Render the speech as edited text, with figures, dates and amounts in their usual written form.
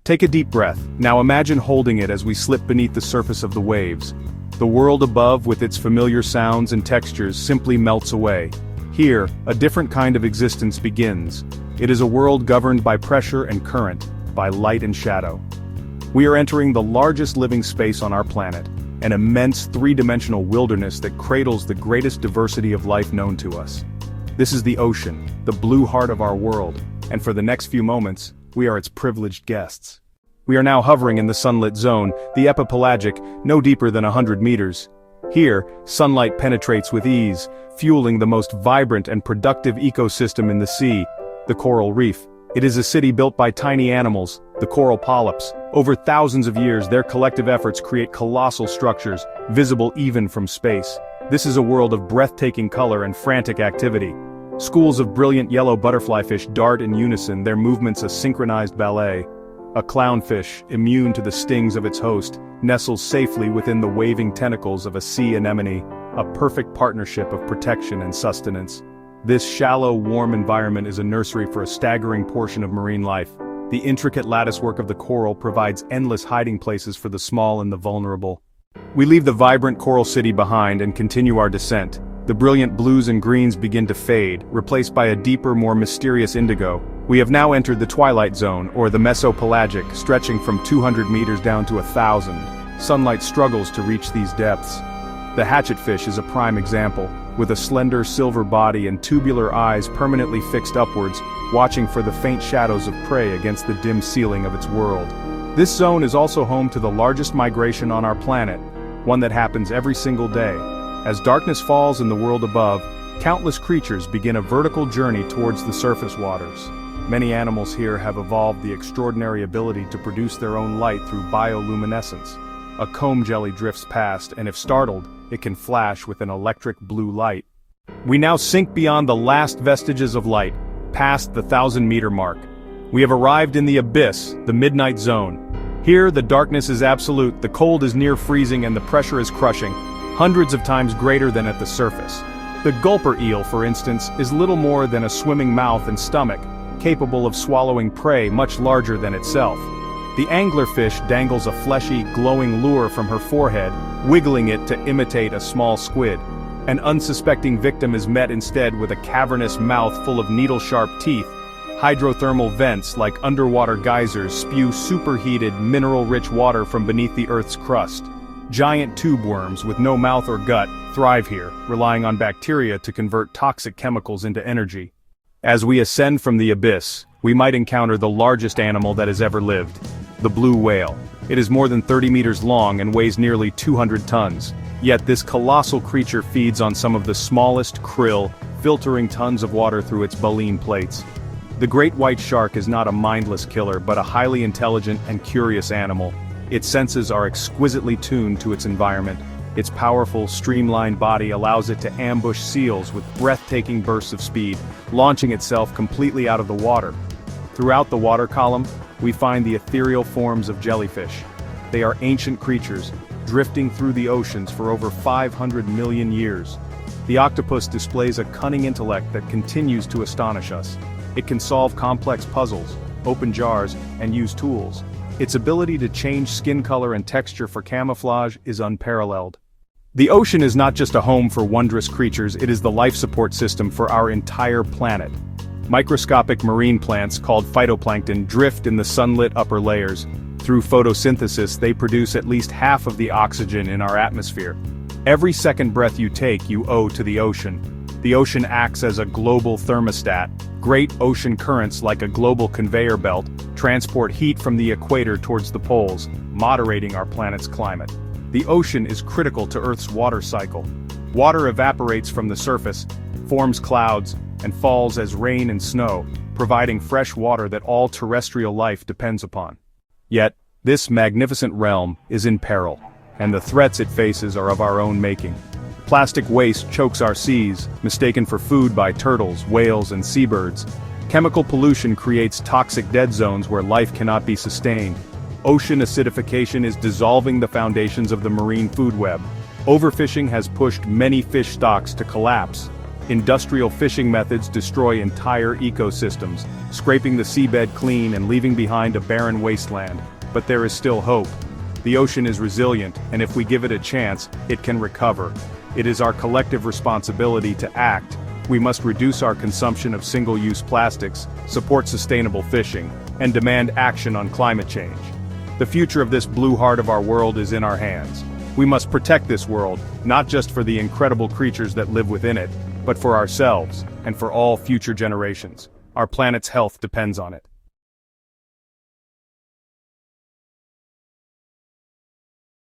Take a deep breath. Now imagine holding it as we slip beneath the surface of the waves. The world above, with its familiar sounds and textures, simply melts away. Here, a different kind of existence begins. It is a world governed by pressure and current, by light and shadow. We are entering the largest living space on our planet, an immense three-dimensional wilderness that cradles the greatest diversity of life known to us. This is the ocean, the blue heart of our world, and for the next few moments, we are its privileged guests. We are now hovering in the sunlit zone, the epipelagic, no deeper than 100 meters. Here, sunlight penetrates with ease, fueling the most vibrant and productive ecosystem in the sea, the coral reef. It is a city built by tiny animals, the coral polyps. Over thousands of years, their collective efforts create colossal structures, visible even from space. This is a world of breathtaking color and frantic activity. Schools of brilliant yellow butterflyfish dart in unison, their movements a synchronized ballet. A clownfish, immune to the stings of its host, nestles safely within the waving tentacles of a sea anemone, a perfect partnership of protection and sustenance. This shallow, warm environment is a nursery for a staggering portion of marine life. The intricate latticework of the coral provides endless hiding places for the small and the vulnerable. We leave the vibrant coral city behind and continue our descent. The brilliant blues and greens begin to fade, replaced by a deeper, more mysterious indigo. We have now entered the Twilight Zone, or the mesopelagic, stretching from 200 meters down to 1,000. Sunlight struggles to reach these depths. The hatchetfish is a prime example, with a slender silver body and tubular eyes permanently fixed upwards, watching for the faint shadows of prey against the dim ceiling of its world. This zone is also home to the largest migration on our planet, one that happens every single day. As darkness falls in the world above, countless creatures begin a vertical journey towards the surface waters. Many animals here have evolved the extraordinary ability to produce their own light through bioluminescence. A comb jelly drifts past, and if startled, it can flash with an electric blue light. We now sink beyond the last vestiges of light, past the 1,000-meter mark. We have arrived in the abyss, the midnight zone. Here, the darkness is absolute, the cold is near freezing, and the pressure is crushing, hundreds of times greater than at the surface. The gulper eel, for instance, is little more than a swimming mouth and stomach, capable of swallowing prey much larger than itself. The anglerfish dangles a fleshy, glowing lure from her forehead, wiggling it to imitate a small squid. An unsuspecting victim is met instead with a cavernous mouth full of needle-sharp teeth. Hydrothermal vents, like underwater geysers, spew superheated, mineral-rich water from beneath the Earth's crust. Giant tube worms with no mouth or gut thrive here, relying on bacteria to convert toxic chemicals into energy. As we ascend from the abyss, we might encounter the largest animal that has ever lived, the blue whale. It is more than 30 meters long and weighs nearly 200 tons. Yet this colossal creature feeds on some of the smallest krill, filtering tons of water through its baleen plates. The great white shark is not a mindless killer, but a highly intelligent and curious animal. Its senses are exquisitely tuned to its environment. Its powerful, streamlined body allows it to ambush seals with breathtaking bursts of speed, launching itself completely out of the water. Throughout the water column, we find the ethereal forms of jellyfish. They are ancient creatures, drifting through the oceans for over 500 million years. The octopus displays a cunning intellect that continues to astonish us. It can solve complex puzzles, open jars, and use tools. Its ability to change skin color and texture for camouflage is unparalleled. The ocean is not just a home for wondrous creatures, it is the life support system for our entire planet. Microscopic marine plants called phytoplankton drift in the sunlit upper layers. Through photosynthesis, they produce at least half of the oxygen in our atmosphere. Every second breath you take, you owe to the ocean. The ocean acts as a global thermostat. Great ocean currents, like a global conveyor belt, transport heat from the equator towards the poles, moderating our planet's climate. The ocean is critical to Earth's water cycle. Water evaporates from the surface, forms clouds, and falls as rain and snow, providing fresh water that all terrestrial life depends upon. Yet, this magnificent realm is in peril, and the threats it faces are of our own making. Plastic waste chokes our seas, mistaken for food by turtles, whales, and seabirds. Chemical pollution creates toxic dead zones where life cannot be sustained. Ocean acidification is dissolving the foundations of the marine food web. Overfishing has pushed many fish stocks to collapse. Industrial fishing methods destroy entire ecosystems, scraping the seabed clean and leaving behind a barren wasteland. But there is still hope. The ocean is resilient, and if we give it a chance, it can recover. It is our collective responsibility to act. We must reduce our consumption of single-use plastics, support sustainable fishing, and demand action on climate change. The future of this blue heart of our world is in our hands. We must protect this world, not just for the incredible creatures that live within it, but for ourselves, and for all future generations. Our planet's health depends on it.